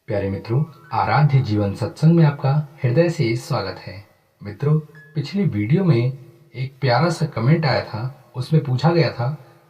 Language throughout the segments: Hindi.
प्यारे मित्रों, आराध्य जीवन सत्संग में आपका हृदय से स्वागत है। मित्रों, पिछली वीडियो में एक प्यारा सा कमेंट आया था। उसमें पूछा गया था,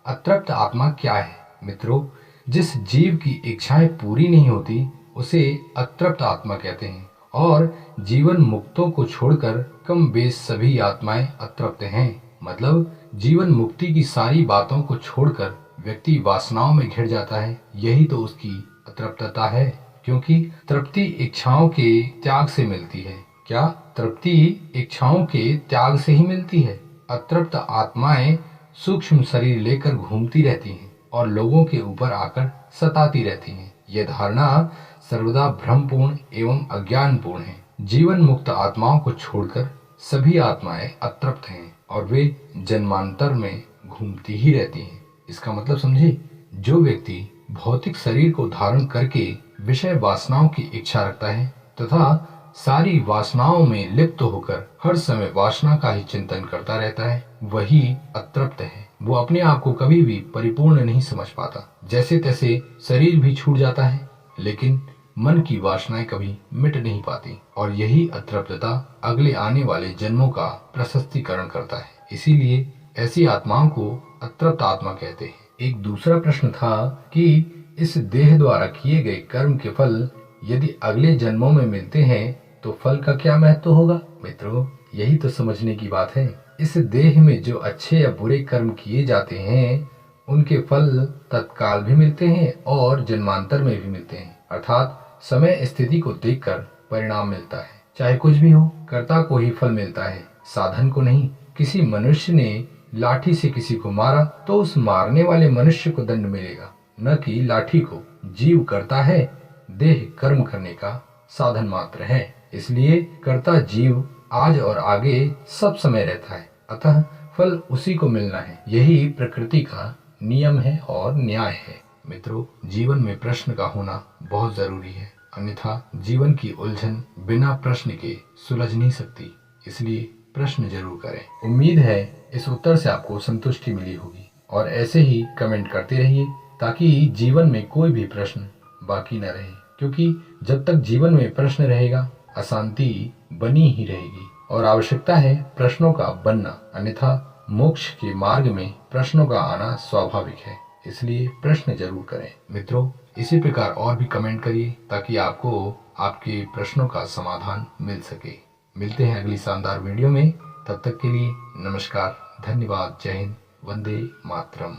अतृप्त आत्मा क्या है। मित्रों, जिस जीव की इच्छाएं पूरी नहीं होती उसे अतृप्त आत्मा कहते हैं, और जीवन मुक्तों को छोड़कर कम बेश सभी आत्माएं अतृप्त हैं। मतलब जीवन मुक्ति की सारी बातों को छोड़कर व्यक्ति वासनाओं में घिर जाता है, यही तो उसकी अतृप्तता है। क्योंकि तृप्ति इच्छाओं के त्याग से मिलती है। क्या तृप्ति इच्छाओं के त्याग से ही मिलती है? अतृप्त आत्माएं सूक्ष्म शरीर लेकर घूमती रहती हैं और लोगों के ऊपर आकर सताती रहती हैं। यह धारणा सर्वदा भ्रमपूर्ण एवं अज्ञानपूर्ण है। जीवन मुक्त आत्माओं को छोड़कर सभी आत्माएं अतृप्त हैं और वे जन्मांतर में घूमती ही रहती हैं। इसका मतलब समझे, जो व्यक्ति भौतिक शरीर को धारण करके विषय वासनाओं की इच्छा रखता है तथा सारी वासनाओं में लिप्त होकर हर समय वासना का ही चिंतन करता रहता है, वही अतृप्त है। वो अपने आप को कभी भी परिपूर्ण नहीं समझ पाता। जैसे तैसे शरीर भी छूट जाता है, लेकिन मन की वासनाएं कभी मिट नहीं पाती, और यही अतृप्तता अगले आने वाले जन्मों का प्रशस्तीकरण करता है। इसीलिए ऐसी आत्माओं को अतृप्त आत्मा कहते हैं। एक दूसरा प्रश्न था कि इस देह द्वारा किए गए कर्म के फल यदि अगले जन्मों में मिलते हैं तो फल का क्या महत्व होगा। मित्रों, यही तो समझने की बात है। इस देह में जो अच्छे या बुरे कर्म किए जाते हैं उनके फल तत्काल भी मिलते हैं और जन्मांतर में भी मिलते हैं। अर्थात समय स्थिति को देखकर परिणाम मिलता है। चाहे कुछ भी हो, कर्ता को ही फल मिलता है, साधन को नहीं। किसी मनुष्य ने लाठी से किसी को मारा तो उस मारने वाले मनुष्य को दंड मिलेगा, न कि लाठी को। जीव करता है, देह कर्म करने का साधन मात्र है। इसलिए कर्ता जीव आज और आगे सब समय रहता है, अतः फल उसी को मिलना है। यही प्रकृति का नियम है और न्याय है। मित्रों, जीवन में प्रश्न का होना बहुत जरूरी है, अन्यथा जीवन की उलझन बिना प्रश्न के सुलझ नहीं सकती। इसलिए प्रश्न जरूर करें। उम्मीद है इस उत्तर से आपको संतुष्टि मिली होगी, और ऐसे ही कमेंट करते रहिए ताकि जीवन में कोई भी प्रश्न बाकी न रहे। क्योंकि जब तक जीवन में प्रश्न रहेगा, अशांति बनी ही रहेगी, और आवश्यकता है प्रश्नों का बनना, अन्यथा मोक्ष के मार्ग में प्रश्नों का आना स्वाभाविक है। इसलिए प्रश्न जरूर करें। मित्रों, इसी प्रकार और भी कमेंट करिए ताकि आपको आपके प्रश्नों का समाधान मिल सके। मिलते हैं अगली शानदार वीडियो में। तब तक के लिए नमस्कार, धन्यवाद, जय हिंद, वंदे मातरम।